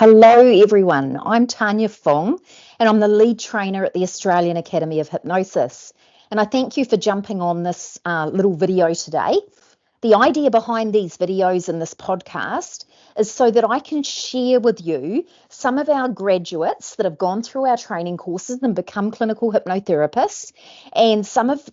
Hello everyone, I'm Tanya Fong and I'm the lead trainer at the Australian Academy of Hypnosis. And I thank you for jumping on this little video today. The idea behind these videos and this podcast is so that I can share with you some of our graduates that have gone through our training courses and become clinical hypnotherapists, and some of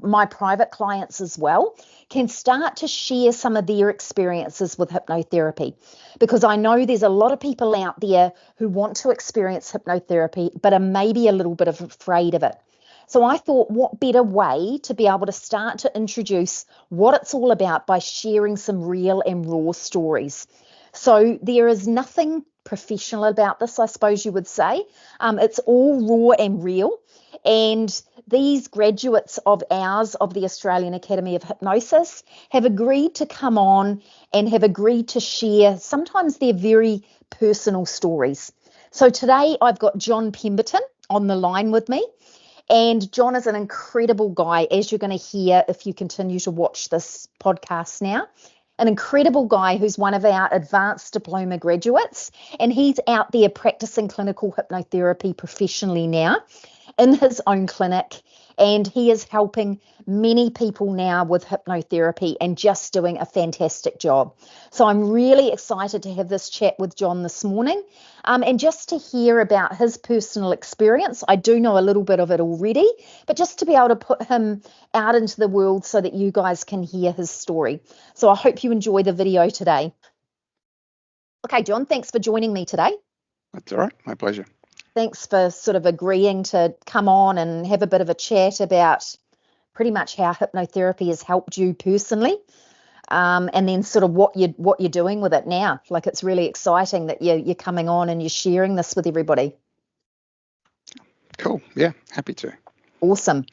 my private clients as well can start to share some of their experiences with hypnotherapy, because I know there's a lot of people out there who want to experience hypnotherapy but are maybe a little bit afraid of it. So I thought, what better way to be able to start to introduce what it's all about by sharing some real and raw stories. So there is nothing professional about this, I suppose you would say. It's all raw and real. And these graduates of ours, of the Australian Academy of Hypnosis, have agreed to come on and have agreed to share sometimes their very personal stories. So today I've got John Pemberton on the line with me. And John is an incredible guy, as you're going to hear if you continue to watch this podcast now. An incredible guy who's one of our advanced diploma graduates, and he's out there practicing clinical hypnotherapy professionally now in his own clinic, and he is helping many people now with hypnotherapy and just doing a fantastic job. So I'm really excited to have this chat with John this morning, and just to hear about his personal experience. I do know a little bit of it already, but just to be able to put him out into the world so that you guys can hear his story. So I hope you enjoy the video today. Okay, John, thanks for joining me today. That's all right, my pleasure. Thanks for sort of agreeing to come on and have a bit of a chat about pretty much how hypnotherapy has helped you personally, and then sort of what you're doing with it now. Like, it's really exciting that you're coming on and you're sharing this with everybody. Cool. Yeah, happy to. Awesome.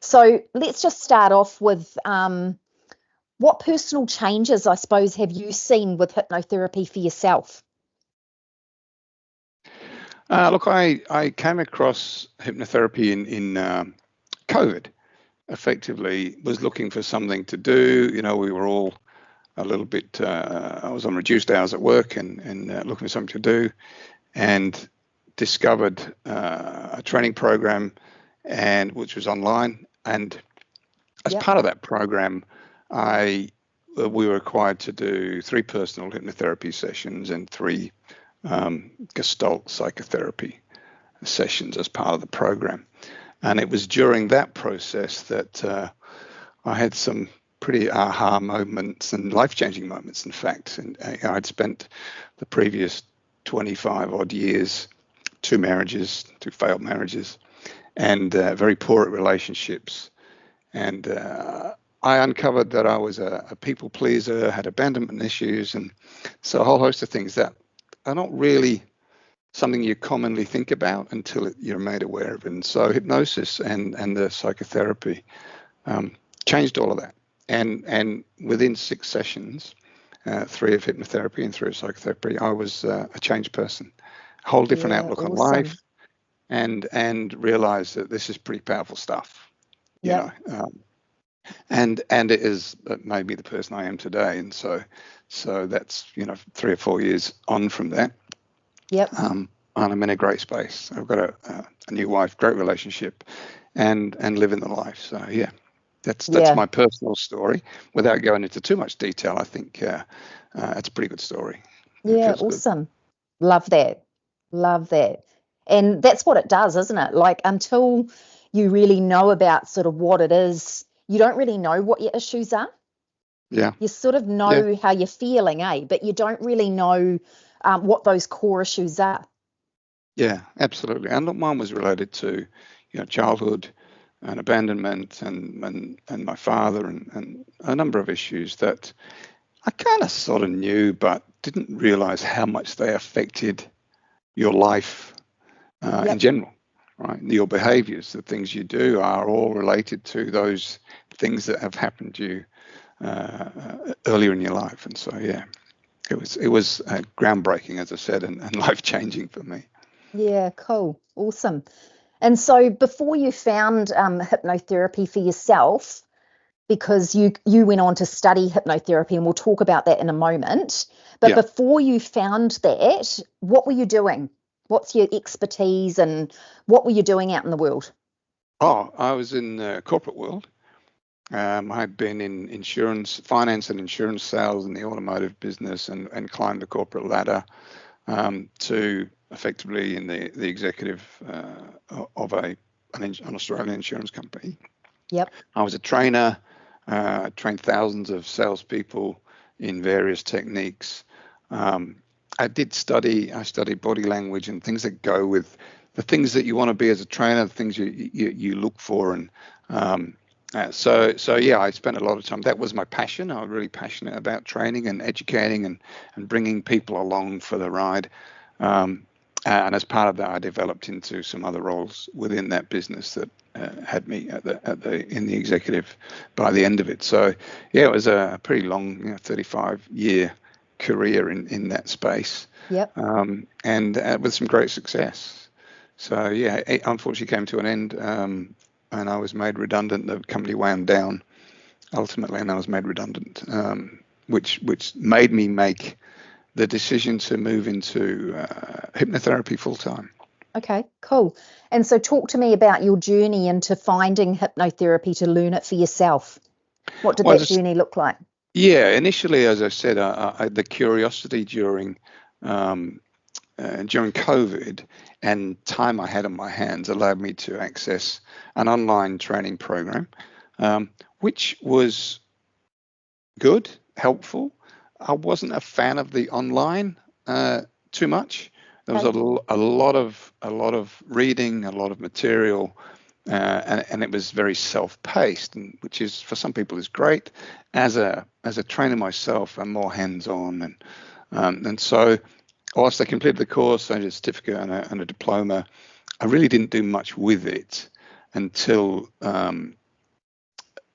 So let's just start off with what personal changes, I suppose, have you seen with hypnotherapy for yourself? Look, I came across hypnotherapy in COVID. Effectively, was looking for something to do. You know, we were all a little bit. I was on reduced hours at work and looking for something to do, and discovered a training program, and which was online. And as part of that program, we were required to do 3 personal hypnotherapy sessions and 3 Gestalt psychotherapy sessions as part of the program. And it was during that process that I had some pretty aha moments and life-changing moments, in fact. And I'd spent the previous 25 odd years, 2 marriages, 2 failed marriages, and very poor at relationships. And I uncovered that I was a people pleaser, had abandonment issues, and so a whole host of things that are not really something you commonly think about until you're made aware of it. And so hypnosis and the psychotherapy changed all of that. And within 6 sessions, 3 of hypnotherapy and 3 of psychotherapy, I was a changed person, a whole different outlook on life, and realized that this is pretty powerful stuff. You know, and it is made me the person I am today. And so that's 3 or 4 years on from that. And I'm in a great space. I've got a new wife, great relationship, and live in the life. So yeah, that's my personal story. Without going into too much detail, I think it's a pretty good story. Yeah, awesome. Good. Love that. And that's what it does, isn't it? Like, until you really know about sort of what it is, you don't really know what your issues are. Yeah. You sort of know how you're feeling, but you don't really know what those core issues are. Yeah, absolutely. And look, mine was related to, childhood and abandonment and my father and a number of issues that I kind of sort of knew, but didn't realize how much they affected your life in general, right? Your behaviors, the things you do are all related to those things that have happened to you earlier in your life. And so, yeah, it was groundbreaking, as I said, and life-changing for me. Yeah, cool. Awesome. And so before you found hypnotherapy for yourself, because you went on to study hypnotherapy, and we'll talk about that in a moment. But Yeah. before you found that, what were you doing? What's your expertise, and what were you doing out in the world? Oh, I was in the corporate world. I'd been in insurance, finance and insurance sales in the automotive business, and climbed the corporate ladder to effectively in the executive of an Australian insurance company. Yep. I was a trainer, trained thousands of salespeople in various techniques. I studied body language and things that go with the things that you want to be as a trainer, the things you look for. And so yeah, I spent a lot of time. That was my passion. I was really passionate about training and educating and bringing people along for the ride. And as part of that, I developed into some other roles within that business that had me in the executive by the end of it. So yeah, it was a pretty long, 35-year career in that space. Yep. And with some great success. So yeah, it unfortunately came to an end, and I was made redundant. The company wound down ultimately, and I was made redundant, which made me make the decision to move into hypnotherapy full time. Okay, cool. And so talk to me about your journey into finding hypnotherapy to learn it for yourself. What did that journey look like? Yeah, initially, as I said, the curiosity during COVID and time I had on my hands allowed me to access an online training program, which was good, helpful. I wasn't a fan of the online too much. There was a lot of reading, a lot of material, and it was very self-paced, and which is for some people is great. As a trainer myself, I'm more hands-on, and so whilst I completed the course, I did a certificate and a diploma. I really didn't do much with it until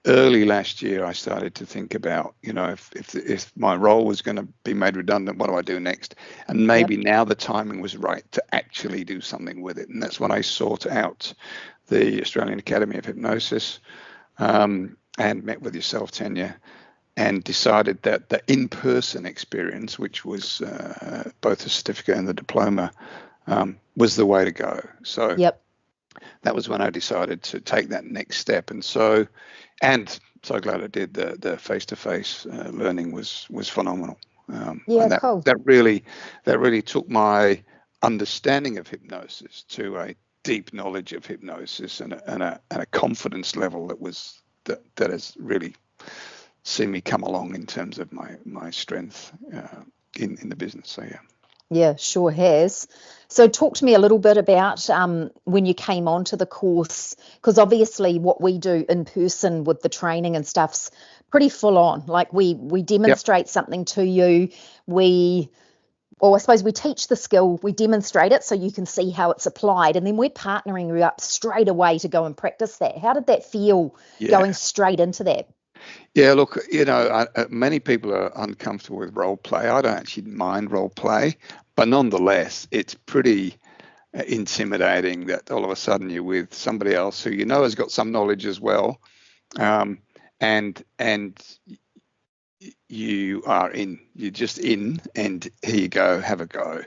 early last year. I started to think about, if my role was going to be made redundant, what do I do next? And maybe now the timing was right to actually do something with it. And that's when I sought out the Australian Academy of Hypnosis and met with yourself, Tanya, and decided that the in-person experience, which was both the certificate and the diploma, was the way to go. So that was when I decided to take that next step. And so glad I did. The face-to-face learning was phenomenal. And that really took my understanding of hypnosis to a deep knowledge of hypnosis and a confidence level that has really seen me come along in terms of my strength in the business. So yeah, sure has. So talk to me a little bit about when you came onto the course, because obviously what we do in person with the training and stuff's pretty full on. Like we demonstrate something to you. I suppose we teach the skill, we demonstrate it so you can see how it's applied, and then we're partnering you up straight away to go and practice that. How did that feel going straight into that? Yeah, look, many people are uncomfortable with role play. I don't actually mind role play, but nonetheless, it's pretty intimidating that all of a sudden you're with somebody else who has got some knowledge as well, and you're just in, and here you go, have a go.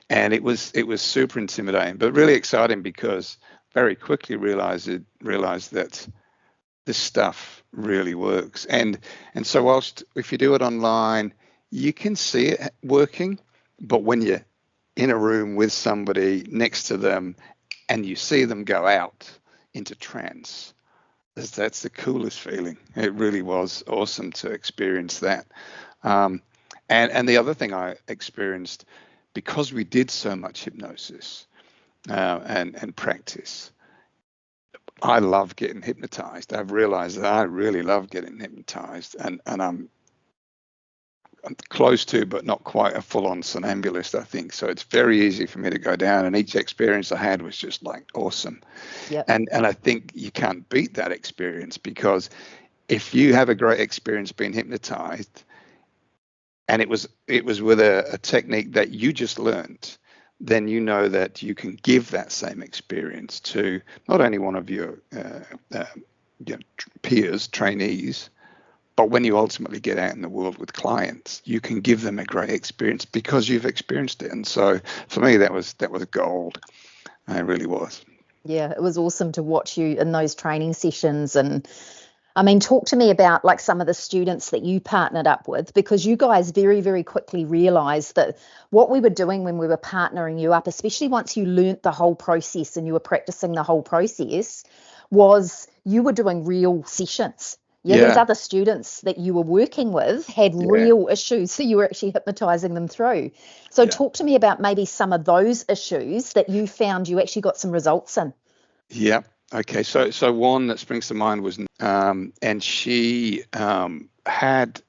And it was super intimidating, but really exciting because very quickly realized that this stuff really works. And so whilst if you do it online, you can see it working, but when you're in a room with somebody next to them and you see them go out into trance, that's the coolest feeling. It really was awesome to experience that. And the other thing I experienced, because we did so much hypnosis and practice, I love getting hypnotized. I've realized that I really love getting hypnotized, and I'm close to, but not quite a full-on somnambulist, I think. So it's very easy for me to go down, and each experience I had was just like awesome. Yep. And I think you can't beat that experience, because if you have a great experience being hypnotized, and it was with a technique that you just learned, then you know that you can give that same experience to not only one of your peers, trainees, But when you ultimately get out in the world with clients, you can give them a great experience because you've experienced it. And so for me, that was gold. It really was. Yeah, it was awesome to watch you in those training sessions. And I mean, talk to me about like some of the students that you partnered up with, because you guys very, very quickly realized that what we were doing when we were partnering you up, especially once you learnt the whole process and you were practicing the whole process, was you were doing real sessions. Yeah, these other students that you were working with had real issues, so you were actually hypnotizing them through. So talk to me about maybe some of those issues that you found you actually got some results in. Yeah. Okay. So one that springs to mind was, and she had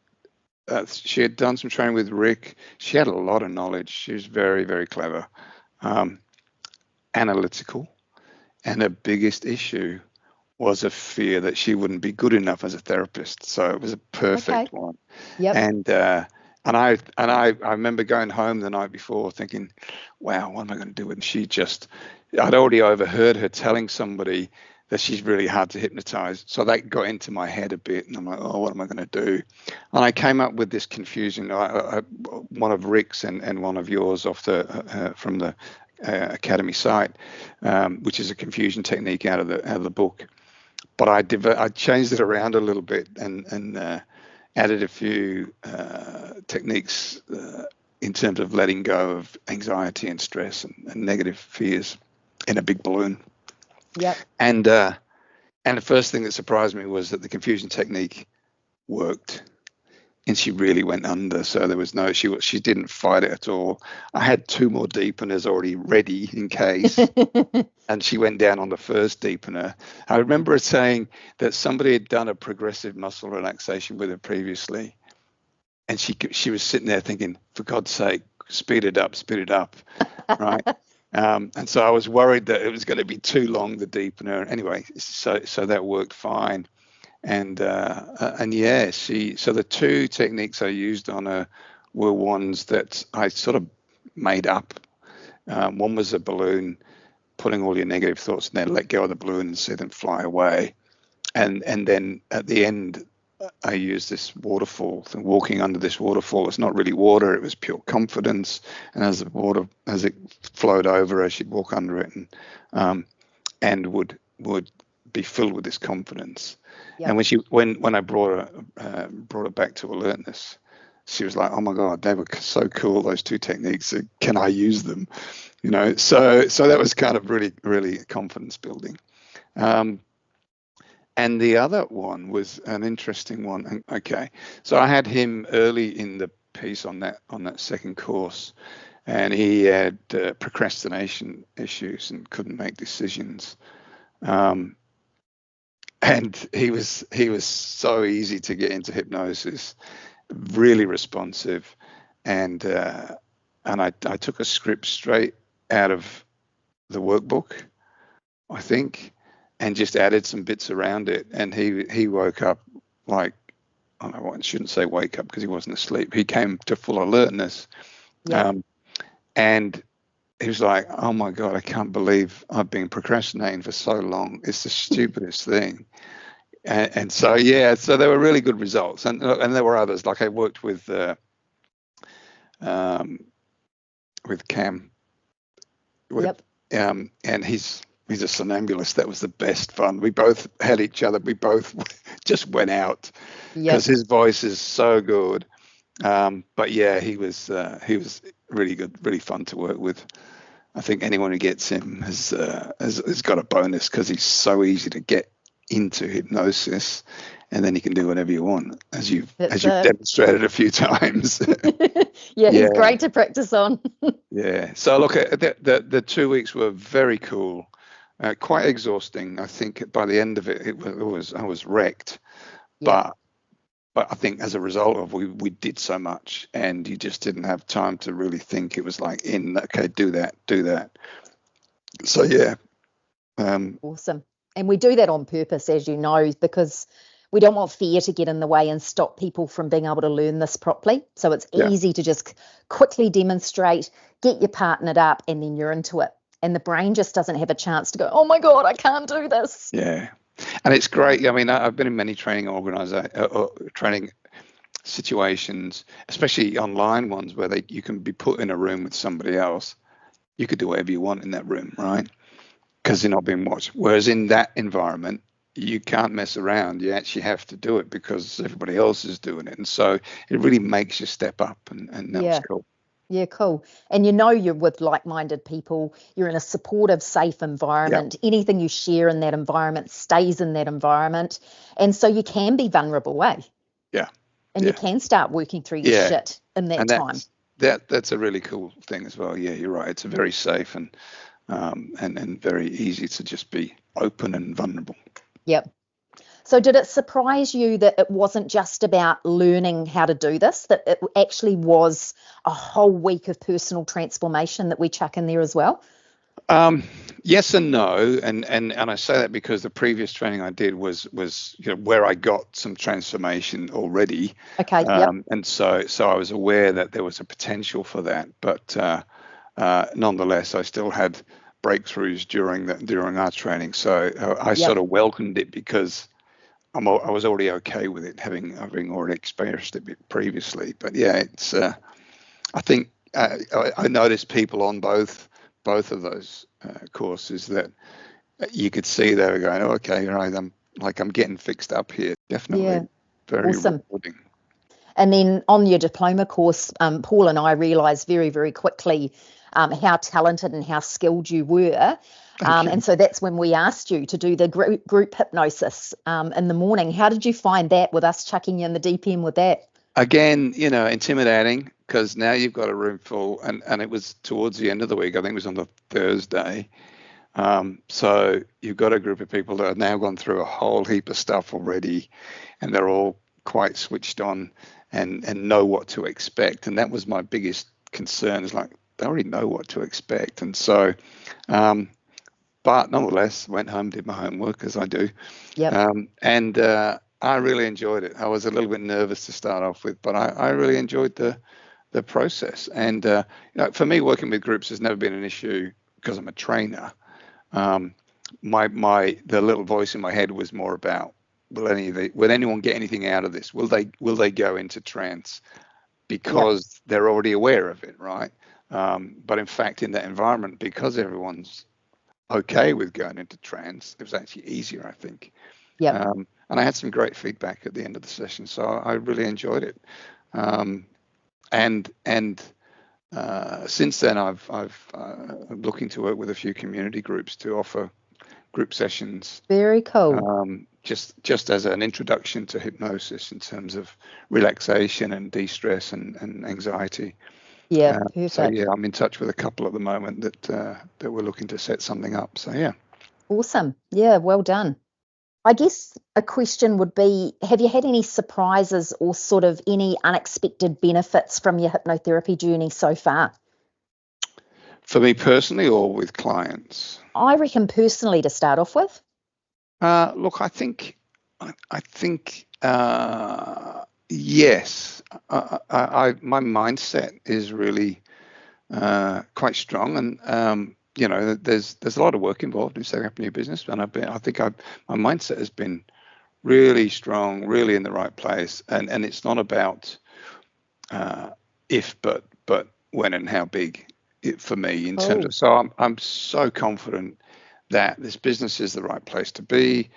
done some training with Rick. She had a lot of knowledge. She was very, very clever, analytical, and her biggest issue was a fear that she wouldn't be good enough as a therapist. So it was a perfect one. Yep. And I remember going home the night before thinking, wow, what am I going to do? And I'd already overheard her telling somebody that she's really hard to hypnotize. So that got into my head a bit, and I'm like, oh, what am I going to do? And I came up with this confusion. One of Rick's and one of yours from the Academy site, which is a confusion technique out of the book. But I changed it around a little bit and added a few techniques in terms of letting go of anxiety and stress and negative fears in a big balloon. Yep. And the first thing that surprised me was that the confusion technique worked, and she really went under. So there was she didn't fight it at all. I had 2 more deepeners already ready in case. And she went down on the first deepener. I remember her saying that somebody had done a progressive muscle relaxation with her previously, and she was sitting there thinking, for God's sake, speed it up, right? And so I was worried that it was going to be too long, the deepener. Anyway, so that worked fine. And yeah, so the 2 techniques I used on her were ones that I sort of made up. One was a balloon, putting all your negative thoughts in there, let go of the balloon and see them fly away. And then at the end, I used this waterfall thing, walking under this waterfall. It's not really water, it was pure confidence. And as it flowed over her, she'd walk under it and would be filled with this confidence. Yep. And when I brought her back to alertness, she was like, oh my God, they were so cool, those 2 techniques. Can I use them? So that was kind of really, really confidence building. And the other one was an interesting one. Okay, so I had him early in the piece on that second course, and he had procrastination issues and couldn't make decisions. And he was so easy to get into hypnosis, really responsive, and I took a script straight out of the workbook, I think, and just added some bits around it. And he woke up like, I don't know, I shouldn't say wake up because he wasn't asleep. He came to full alertness, and he was like, oh my God, I can't believe I've been procrastinating for so long. It's the stupidest thing. And so, yeah, so there were really good results. And there were others. Like I worked with Cam. And he's a somnambulist. That was the best fun. We both had each other. We both just went out because his voice is so good. But yeah, he was really good, really fun to work with. I think anyone who gets him has got a bonus because he's so easy to get into hypnosis, and then you can do whatever you want, as you've demonstrated a few times. He's great to practice on. Yeah. So look, the 2 weeks were very cool, quite exhausting. I think by the end of it, I was wrecked, but I think as a result of we did so much, and you just didn't have time to really think. It was like, okay, do that. So yeah. Awesome. And we do that on purpose, as you know, because we don't want fear to get in the way and stop people from being able to learn this properly. So it's easy to just quickly demonstrate, get you partnered up, and then you're into it. And the brain just doesn't have a chance to go, oh my God, I can't do this. Yeah. And it's great. I mean, I've been in many training situations, especially online ones, where you can be put in a room with somebody else. You could do whatever you want in that room, right? Because you're not being watched. Whereas in that environment, you can't mess around. You actually have to do it because everybody else is doing it. And so it really makes you step up, and that was Yeah. cool. Yeah, cool. And you know you're with like-minded people. You're in a supportive, safe Yeah, environment. Anything you share in that environment stays in that environment. And so you can be vulnerable, eh? yeah, And you yeah, can start working through your yeah. shit in that And time. that's a really cool thing as well. Yeah, you're right. It's a very safe and very easy to just be open and vulnerable. Yep. So did it surprise you that it wasn't just about learning how to do this, that it actually was a whole week of personal transformation that we chuck in there as well? Yes and no, and I say that because the previous training I did was where I got some transformation already, Okay, yep, and so I was aware that there was a potential for that, but nonetheless I still had breakthroughs during our training. So I sort yep, of welcomed it because I was already okay with it, having already experienced it previously. But yeah, it's I think I noticed people on both of those courses that you could see they were going, oh, okay, right, I'm getting fixed up here. yeah, Definitely very awesome. rewarding. And then on your diploma course, Paul and I realised very, very quickly how talented and how skilled you were. Thank you. And so that's when we asked you to do the group hypnosis in the morning. How did you find that with us chucking you in the deep end with that? Again, intimidating because now you've got a room full, and it was towards the end of the week. I think it was on the Thursday. So you've got a group of people that have now gone through a whole heap of stuff already, and they're all quite switched on and know what to expect. And that was my biggest concern, is like they already know what to expect. And so, but nonetheless, went home, did my homework as I do, Yep. and I really enjoyed it. I was a little bit nervous to start off with, but I really enjoyed the process. And for me, working with groups has never been an issue because I'm a trainer. Um, the little voice in my head was more about, will anyone get anything out of this? Will they go into trance Yep. because they're already aware of it, right? But in fact, in that environment, because everyone's okay with going into trance, it was actually easier, I think. Yep. And I had some great feedback at the end of the session, so I really enjoyed it. And since then, I'm looking to work with a few community groups to offer group sessions, Very cool. just as an introduction to hypnosis in terms of relaxation and de-stress and anxiety. Yeah, So perfect. yeah, I'm in touch with a couple at the moment that we're looking to set something up. So yeah. Awesome. Yeah, well done. I guess a question would be, have you had any surprises or sort of any unexpected benefits from your hypnotherapy journey so far? For me personally, or with clients? I reckon personally to start off with. Look, I think yes. My mindset is really quite strong, and there's a lot of work involved in setting up a new business, and my mindset has been really strong, really in the right place, and it's not about if, but when and how big for me in terms Oh, of. So I'm so confident that this business is the right place to be,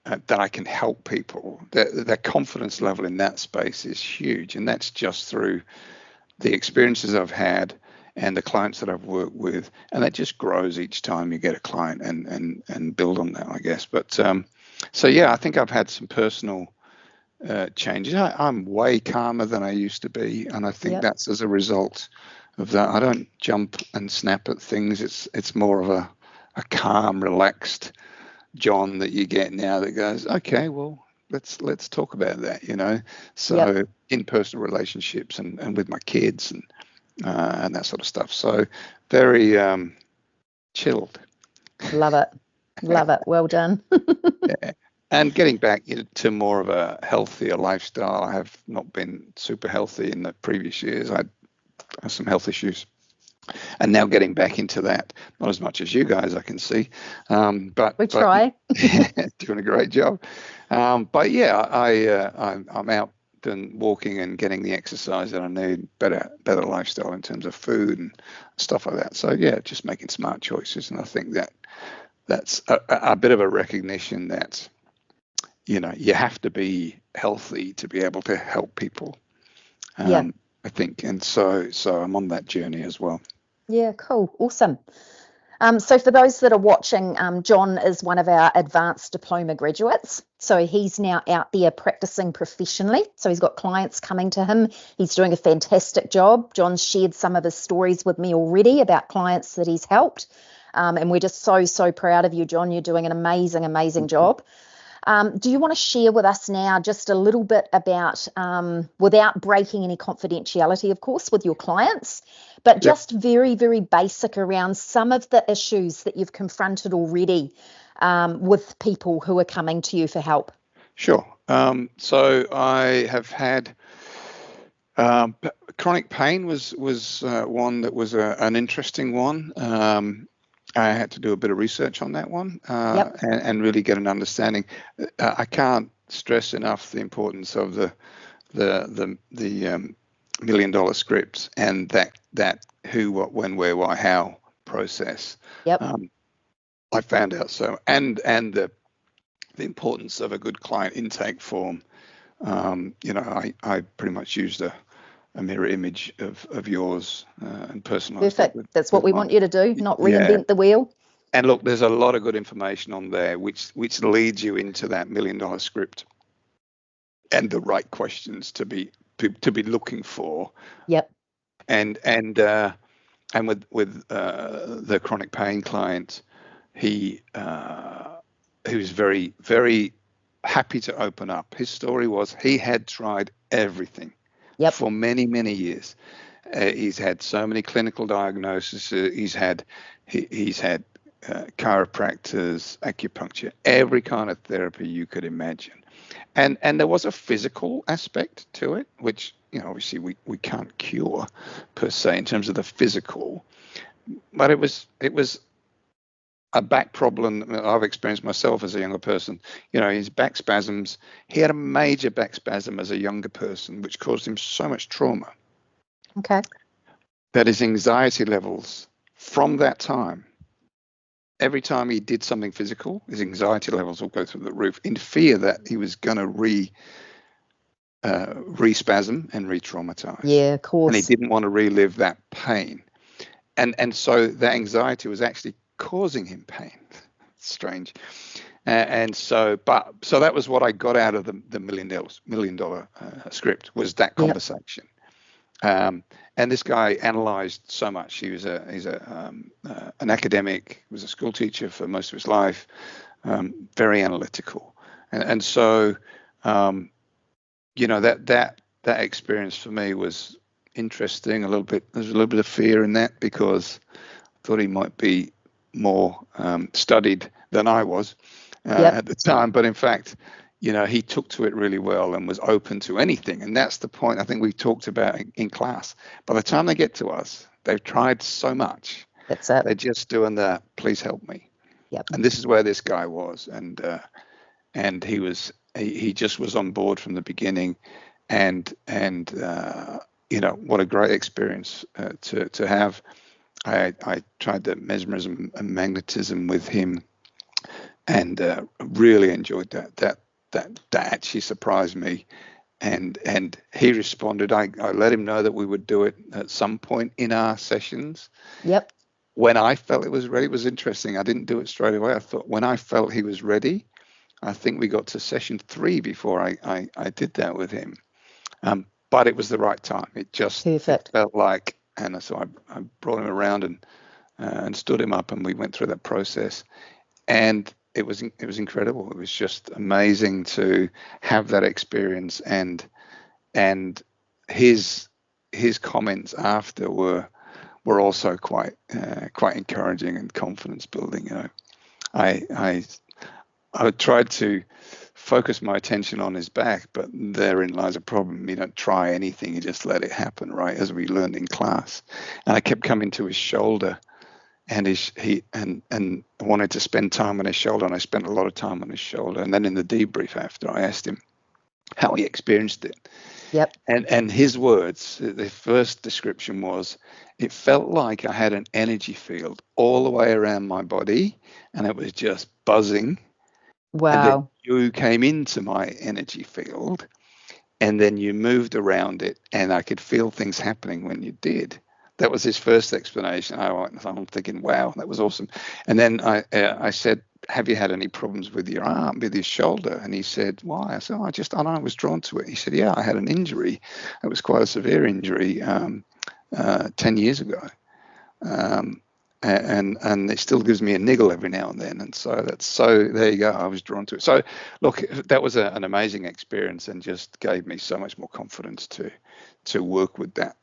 that I can help people. Their confidence level in that space is huge, and that's just through the experiences I've had and the clients that I've worked with, and that just grows each time you get a client and build on that, I guess. But so yeah, I think I've had some personal changes. I'm way calmer than I used to be, and I think yep. that's as a result of that. I don't jump and snap at things. It's more of a calm, relaxed John that you get now that goes, okay, well, let's talk about that. Yep. So in personal relationships and with my kids and that sort of stuff. So very chilled. Love it. Love it. Well done. Yeah. And getting back to more of a healthier lifestyle. I have not been super healthy in the previous years. I have some health issues. and now getting back into that. Not as much as you guys, I can see, but We try. doing a great job. But yeah, I'm out and walking and getting the exercise that I need, better lifestyle in terms of food and stuff like that. So yeah, just making smart choices, and I think that's a bit of a recognition that you have to be healthy to be able to help people. Yeah. I think, and so I'm on that journey as well. Yeah, cool. Awesome. So for those that are watching, John is one of our advanced diploma graduates. So he's now out there practicing professionally. So he's got clients coming to him. He's doing a fantastic job. John's shared some of his stories with me already about clients that he's helped. And we're just so proud of you, John. You're doing an amazing job. Do you want to share with us now just a little bit about, without breaking any confidentiality, of course, with your clients, but just very basic around some of the issues that you've confronted already with people who are coming to you for help? Sure. So I have had chronic pain was one that was an interesting one. I had to do a bit of research on that one and really get an understanding. I can't stress enough the importance of the $1 million script and that who, what, when, where, why, how process. I found out and the importance of a good client intake form. I pretty much used a mirror image of yours and personalized. Perfect. That's what we want you to do, not reinvent the wheel. And look, there's a lot of good information on there, which leads you into that $1 million script and the right questions to be looking for. And with the chronic pain client, he was very happy to open up. His story was he had tried everything for many years. He's had so many clinical diagnoses. He's had chiropractors, acupuncture, every kind of therapy you could imagine. And there was a physical aspect to it, which obviously we can't cure per se in terms of the physical, but it was a back problem that I've experienced myself as a younger person. His back spasms. He had a major back spasm as a younger person, which caused him so much trauma. That his anxiety levels from that time, every time he did something physical, his anxiety levels will go through the roof in fear that he was going to re-spasm and re-traumatize. Yeah, of course. And he didn't want to relive that pain. And so the anxiety was actually causing him pain. Strange. So that was what I got out of the $1 million script, was that conversation. And this guy analyzed so much. He's an academic, was a school teacher for most of his life, very analytical. And so that experience for me was interesting. There's a little bit of fear in that, because I thought he might be more studied than I was at the time. But in fact, he took to it really well and was open to anything. And that's the point I think we talked about in class. By the time they get to us, they've tried so much. That's it. They're just doing the please help me. And this is where this guy was. And he just was on board from the beginning. And what a great experience to have. I tried the mesmerism and magnetism with him, and really enjoyed that. That actually surprised me, and he responded. I let him know that we would do it at some point in our sessions. When I felt it was ready. It was interesting. I didn't do it straight away. I thought when I felt he was ready, I think we got to session 3 before I did that with him. But it was the right time. It just felt like. And so I brought him around and stood him up, and we went through that process, and it was incredible. It was just amazing to have that experience, and his comments after were also quite encouraging and confidence building. I tried to focus my attention on his back, but therein lies a problem. You don't try anything, you just let it happen, right? As we learned in class. And I kept coming to his shoulder, and he wanted to spend time on his shoulder, and I spent a lot of time on his shoulder. And then in the debrief after, I asked him how he experienced it. Yep. And his words, the first description was, it felt like I had an energy field all the way around my body, and it was just buzzing. Wow. And then you came into my energy field, and then you moved around it, and I could feel things happening when you did. That was his first explanation. I'm thinking, wow, that was awesome. And then I said, have you had any problems with your arm, with your shoulder? And he said, why? I said, I don't know, I was drawn to it. He said, yeah, I had an injury. It was quite a severe injury 10 years ago. And it still gives me a niggle every now and then. And so there you go. I was drawn to it. So look, that was an amazing experience, and just gave me so much more confidence to work with that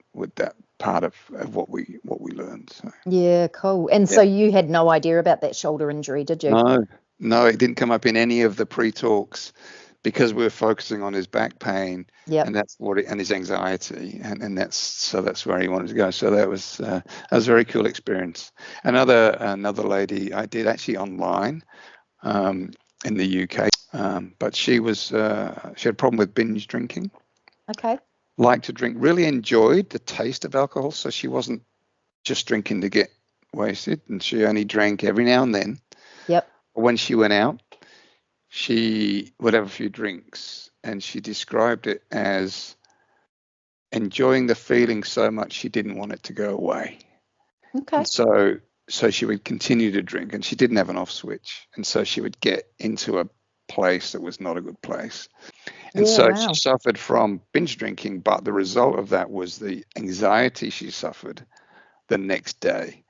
part of what we learned. So, yeah, cool. And so you had no idea about that shoulder injury, did you? No, it didn't come up in any of the pre-talks, because we were focusing on his back pain, and that's and his anxiety, and that's where he wanted to go. So that was a very cool experience. Another lady I did actually online in the UK, but she had a problem with binge drinking. Okay. Liked to drink, really enjoyed the taste of alcohol, so she wasn't just drinking to get wasted, and she only drank every now and then. Yep. When she went out, she would have a few drinks, and she described it as enjoying the feeling so much she didn't want it to go away. Okay. And so she would continue to drink, and she didn't have an off switch, and so she would get into a place that was not a good place. And she suffered from binge drinking, but the result of that was the anxiety she suffered the next day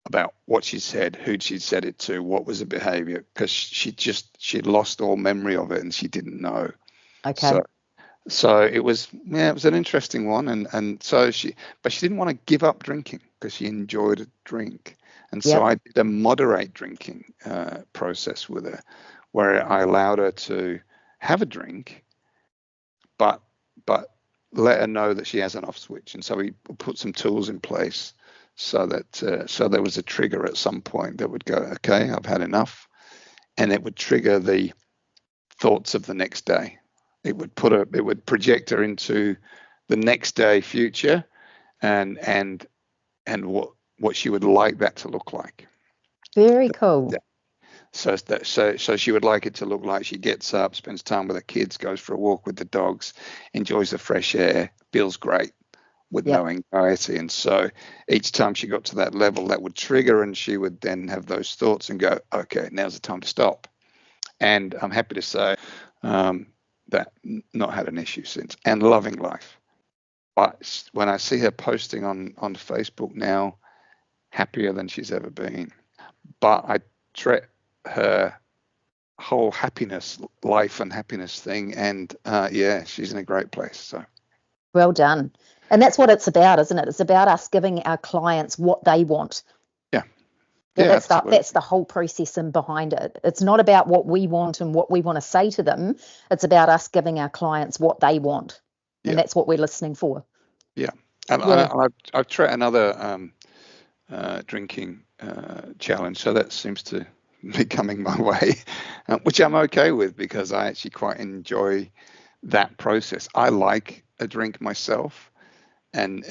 about what she said, who she'd said it to, what was the behavior, because she'd lost all memory of it, and she didn't know. Okay. So it was an interesting one, and so she didn't want to give up drinking because she enjoyed a drink, and so I did a moderate drinking process with her, where I allowed her to have a drink, but let her know that she has an off switch. And so we put some tools in place so that so there was a trigger at some point that would go, okay, I've had enough, and it would trigger the thoughts of the next day. It would project her into the next day future, and what she would like that to look like. Very cool. So she would like it to look like she gets up, spends time with her kids, goes for a walk with the dogs, enjoys the fresh air, feels great with no anxiety. And so each time she got to that level, that would trigger, and she would then have those thoughts and go, okay, now's the time to stop. And I'm happy to say that not had an issue since, and loving life. But when I see her posting on Facebook now, happier than she's ever been. But I treat her whole life and happiness thing, and she's in a great place. So well done. And that's what it's about, isn't it? It's about us giving our clients what they want. That's the whole process in behind it. It's not about what we want and what we want to say to them. It's about us giving our clients what they want, and that's what we're listening for. And I've tried another drinking challenge, so that seems to be coming my way, which I'm okay with, because I actually quite enjoy that process. I like a drink myself, and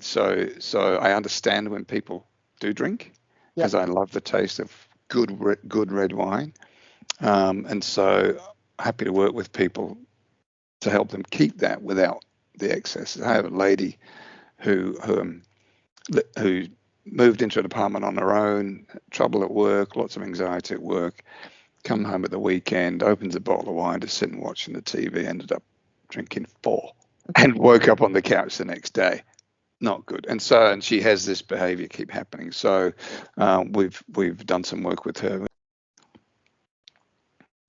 so I understand when people do drink, because I love the taste of good red wine, and so happy to work with people to help them keep that without the excess. I have a lady who moved into an apartment on her own, trouble at work, lots of anxiety at work, come home at the weekend, opens a bottle of wine to sit and watching the TV, ended up drinking 4, and woke up on the couch the next day. Not good. And she has this behavior keep happening. So we've done some work with her.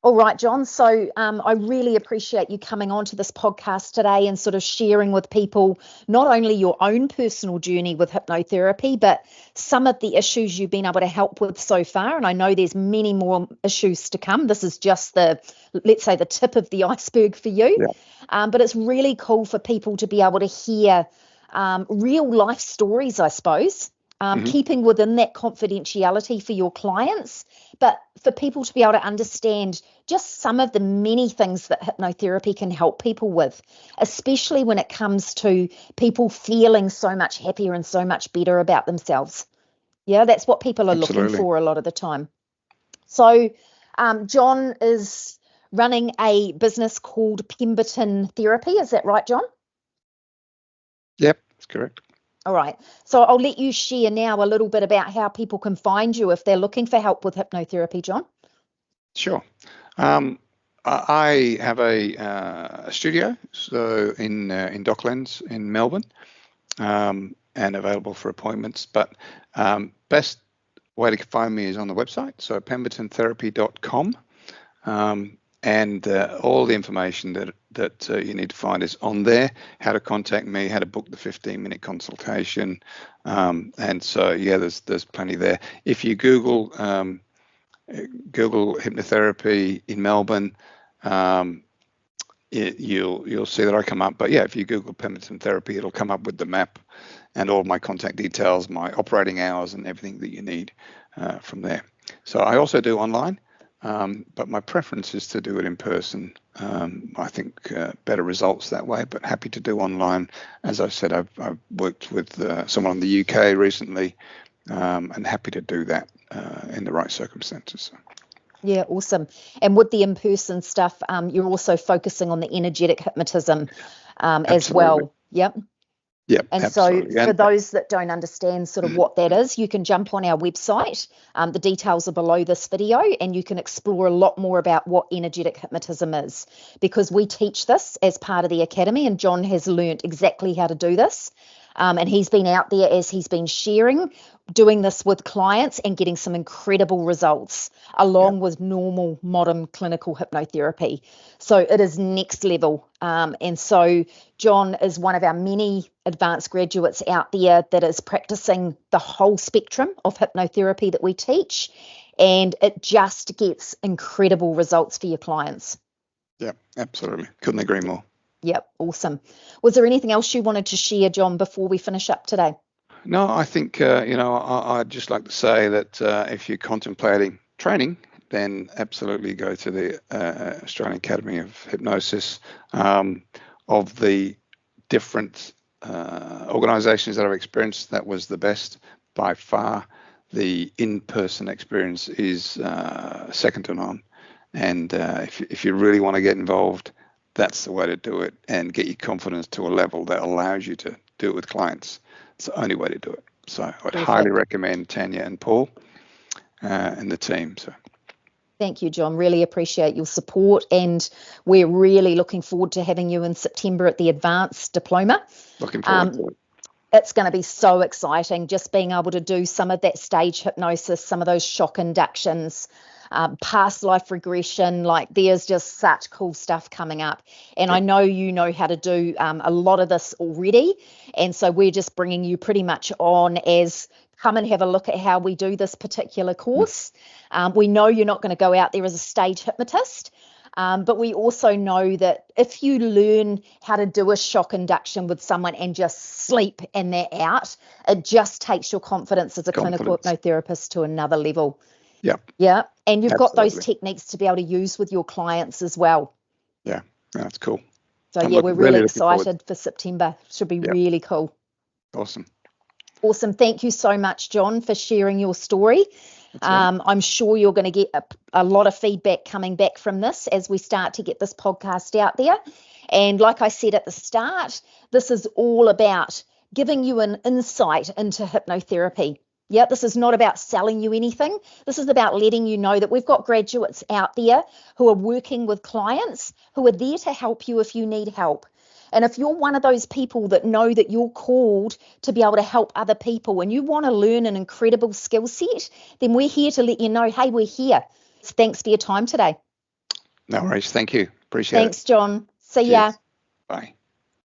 All right, John. So I really appreciate you coming on to this podcast today and sort of sharing with people not only your own personal journey with hypnotherapy, but some of the issues you've been able to help with so far. And I know there's many more issues to come. This is just let's say, the tip of the iceberg for you. But it's really cool for people to be able to hear real life stories, I suppose. Keeping within that confidentiality for your clients, but for people to be able to understand just some of the many things that hypnotherapy can help people with, especially when it comes to people feeling so much happier and so much better about themselves. Yeah, that's what people are looking for a lot of the time. So John is running a business called Pemberton Therapy. Is that right, John? Yep, that's correct. All right. So I'll let you share now a little bit about how people can find you if they're looking for help with hypnotherapy, John. Sure. I have a studio in Docklands in Melbourne, and available for appointments. But best way to find me is on the website, so pembertontherapy.com. And all the information that you need to find is on there. How to contact me, how to book the 15-minute consultation, and so there's plenty there. If you Google hypnotherapy in Melbourne, you'll see that I come up. But if you Google Pemberton Therapy, it'll come up with the map and all my contact details, my operating hours, and everything that you need from there. So I also do online. But my preference is to do it in person. I think better results that way, but happy to do online. As I said, I've worked with someone in the UK recently, and happy to do that in the right circumstances. Yeah, awesome. And with the in-person stuff, you're also focusing on the energetic hypnotism as well. Yep. Yeah, and absolutely. So for those that don't understand sort of what that is, you can jump on our website. The details are below this video, and you can explore a lot more about what energetic hypnotism is, because we teach this as part of the academy, and John has learnt exactly how to do this. And he's been out there, as he's been sharing, doing this with clients and getting some incredible results along with normal modern clinical hypnotherapy. So it is next level. And so John is one of our many advanced graduates out there that is practicing the whole spectrum of hypnotherapy that we teach. And it just gets incredible results for your clients. Yeah, absolutely. Couldn't agree more. Yep, awesome. Was there anything else you wanted to share, John, before we finish up today? No, I think, I'd just like to say that if you're contemplating training, then absolutely go to the Australian Academy of Hypnosis. Of the different organisations that I've experienced, that was the best by far. The in-person experience is second to none. And if you really want to get involved, that's the way to do it, and get your confidence to a level that allows you to do it with clients. It's the only way to do it. So I'd highly recommend Tanya and Paul and the team. So thank you, John. Really appreciate your support, and we're really looking forward to having you in September at the Advanced Diploma. Looking forward to it. It's going to be so exciting, just being able to do some of that stage hypnosis, some of those shock inductions, past life regression. Like, there's just such cool stuff coming up. And I know you know how to do a lot of this already. And so we're just bringing you pretty much on as come and have a look at how we do this particular course. We know you're not going to go out there as a stage hypnotist. But we also know that if you learn how to do a shock induction with someone and just sleep and they're out, it just takes your confidence as a clinical hypnotherapist to another level. Yeah. And you've got those techniques to be able to use with your clients as well. Yeah, that's cool. So we're really excited for September. Should be really cool. Awesome. Thank you so much, John, for sharing your story. I'm sure you're going to get a lot of feedback coming back from this as we start to get this podcast out there. And like I said at the start, this is all about giving you an insight into hypnotherapy. Yeah, this is not about selling you anything. This is about letting you know that we've got graduates out there who are working with clients who are there to help you if you need help. And if you're one of those people that know that you're called to be able to help other people and you want to learn an incredible skill set, then we're here to let you know, hey, we're here. Thanks for your time today. No worries. Thank you. Appreciate Thanks, John. See it. ya. Cheers. Bye.